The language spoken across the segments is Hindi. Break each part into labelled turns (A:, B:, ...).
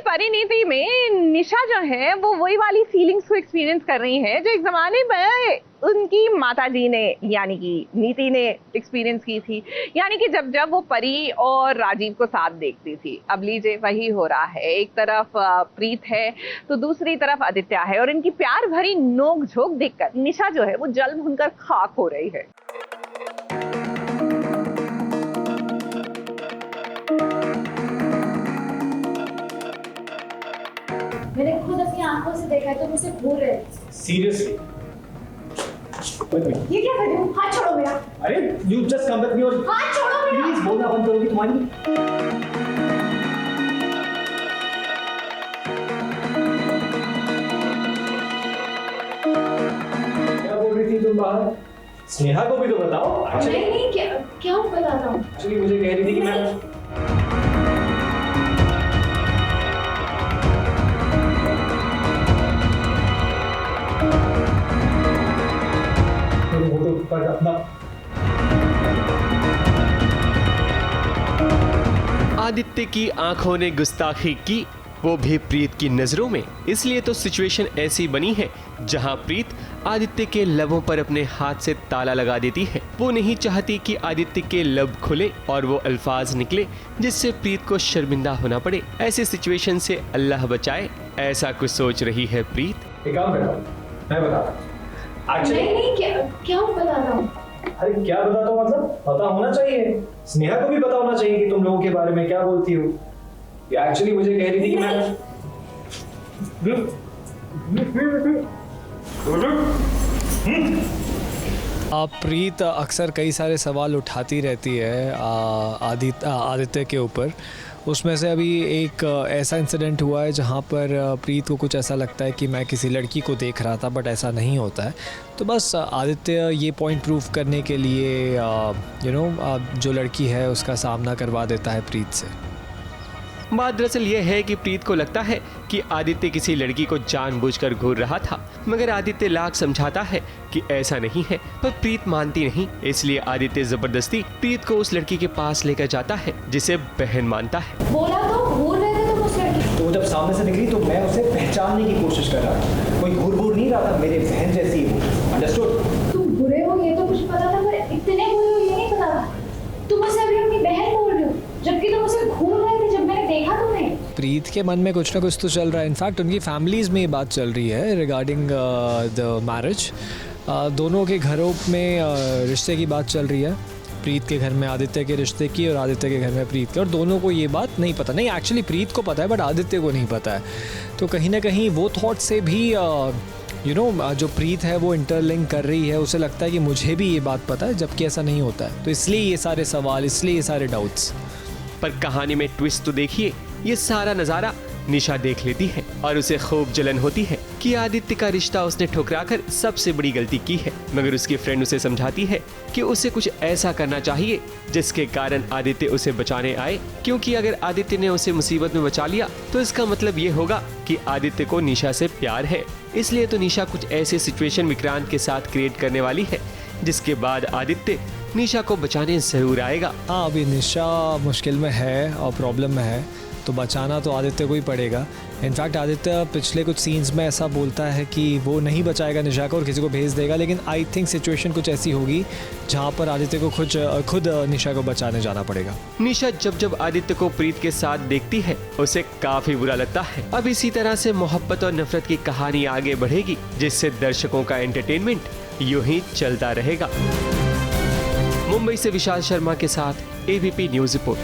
A: परिणीति में निशा जो है वो वही वाली फीलिंग्स को एक्सपीरियंस कर रही है जो एक जमाने में उनकी माता जी ने यानी कि नीति ने एक्सपीरियंस की थी। यानी कि जब जब वो परी और राजीव को साथ देखती थी। अब लीजिए वही हो रहा है। एक तरफ प्रीत है तो दूसरी तरफ आदित्य है और इनकी प्यार भरी नोक झोंक देखकर निशा जो है वो जल भुनकर खाक हो रही है।
B: मैंने खुद अपनी आंखों से देखा है तो मुझसे घूर रहे हैं।
C: सीरियसली?
B: ये क्या कर रहे हो? हाथ छोड़ो मेरा।
C: अरे you just come with me और
B: हाथ छोड़ो मेरा।
C: प्लीज बोलना बंद करोगी तुम्हारी? क्या बोल रही थी तुम बाहर? स्नेहा को भी तो बताओ।
B: नहीं क्या बता रहा हूँ?
C: एक्चुअली मुझे कह रही थी कि मैं पर अपना
D: आदित्य की आंखों ने गुस्ताखी की, वो भी प्रीत की नजरों में। इसलिए तो सिचुएशन ऐसी बनी है जहां प्रीत आदित्य के लबों पर अपने हाथ से ताला लगा देती है। वो नहीं चाहती कि आदित्य के लब खुले और वो अल्फाज निकले जिससे प्रीत को शर्मिंदा होना पड़े। ऐसे सिचुएशन से अल्लाह बचाए, ऐसा कुछ सोच रही है प्रीत।
C: एक काम करो, मैं बताता हूँ।
B: नहीं क्या बता रहा हूँ?
C: अरे क्या बताता हूँ मतलब पता होना चाहिए। स्नेहा को भी पता होना चाहिए कि तुम लोगों के बारे में क्या बोलती हो। ये एक्चुअली मुझे कह रही थी कि मैं
E: प्रीत अक्सर कई सारे सवाल उठाती रहती है आदित्य के ऊपर। उसमें से अभी एक ऐसा इंसिडेंट हुआ है जहाँ पर प्रीत को कुछ ऐसा लगता है कि मैं किसी लड़की को देख रहा था, बट ऐसा नहीं होता है। तो बस आदित्य ये पॉइंट प्रूव करने के लिए जो लड़की है उसका सामना करवा देता है प्रीत से।
D: बात दरअसल ये है कि प्रीत को लगता है कि आदित्य किसी लड़की को जानबूझकर घूर रहा था, मगर आदित्य लाख समझाता है कि ऐसा नहीं है, पर प्रीत मानती नहीं। इसलिए आदित्य जबरदस्ती प्रीत को उस लड़की के पास लेकर जाता है जिसे बहन मानता है।
B: बोला तो घूर रहे थे तुम उस लड़की।
C: तो जब सामने से निकली तो मैं उसे पहचानने की कोशिश कर रहा था। कोई घूर नहीं रहा था, मेरे बहन जैसी है। अंडरस्टूड?
B: तुम बुरे हो ये तो कुछ पता था, पर इतने बुरे हो ये नहीं पता था। तुम मुझसे अभी अपनी बहन बोल रहे हो जबकि तुम उसे घूर रहे थे जब मैंने देखा तुम्हें।
E: प्रीत के मन में कुछ ना कुछ तो चल रहा है। इनफैक्ट उनकी फैमिलीज़ में ये बात चल रही है रिगार्डिंग द मैरिज। दोनों के घरों में रिश्ते की बात चल रही है। प्रीत के घर में आदित्य के रिश्ते की और आदित्य के घर में प्रीत के, और दोनों को ये बात नहीं पता। नहीं, एक्चुअली प्रीत को पता है बट आदित्य को नहीं पता है। तो कहीं ना कहीं वो थॉट से भी जो प्रीत है वो इंटरलिंक कर रही है। उसे लगता है कि मुझे भी ये बात पता है, जबकि ऐसा नहीं होता है। तो इसलिए ये सारे सवाल, इसलिए ये सारे डाउट्स।
D: पर कहानी में ट्विस्ट तो देखिए, ये सारा नजारा निशा देख लेती है और उसे खूब जलन होती है कि आदित्य का रिश्ता उसने ठुकराकर सबसे बड़ी गलती की है। मगर उसकी फ्रेंड उसे समझाती है कि उसे कुछ ऐसा करना चाहिए जिसके कारण आदित्य उसे बचाने आए, क्योंकि अगर आदित्य ने उसे मुसीबत में बचा लिया तो इसका मतलब ये होगा कि आदित्य को निशा से प्यार है। इसलिए तो निशा कुछ ऐसे सिचुएशन विक्रांत के साथ क्रिएट करने वाली है जिसके बाद आदित्य निशा को बचाने जरूर आएगा।
E: हाँ, अभी निशा मुश्किल में है और प्रॉब्लम में है, तो बचाना तो आदित्य को ही पड़ेगा। इनफैक्ट आदित्य पिछले कुछ सीन्स में ऐसा बोलता है कि वो नहीं बचाएगा निशा को और किसी को भेज देगा, लेकिन आई थिंक सिचुएशन कुछ ऐसी होगी जहाँ पर आदित्य को खुद निशा को बचाने जाना पड़ेगा।
D: निशा जब आदित्य को प्रीत के साथ देखती है उसे काफी बुरा लगता है। अब इसी तरह से मोहब्बत और नफरत की कहानी आगे बढ़ेगी, जिससे दर्शकों का एंटरटेनमेंट यूं ही चलता रहेगा। मुंबई से विशाल शर्मा के साथ ABP news report.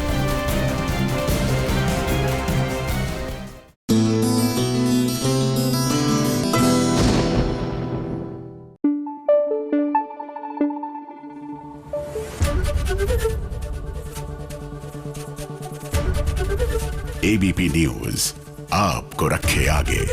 F: ABP news आपको रखे आगे।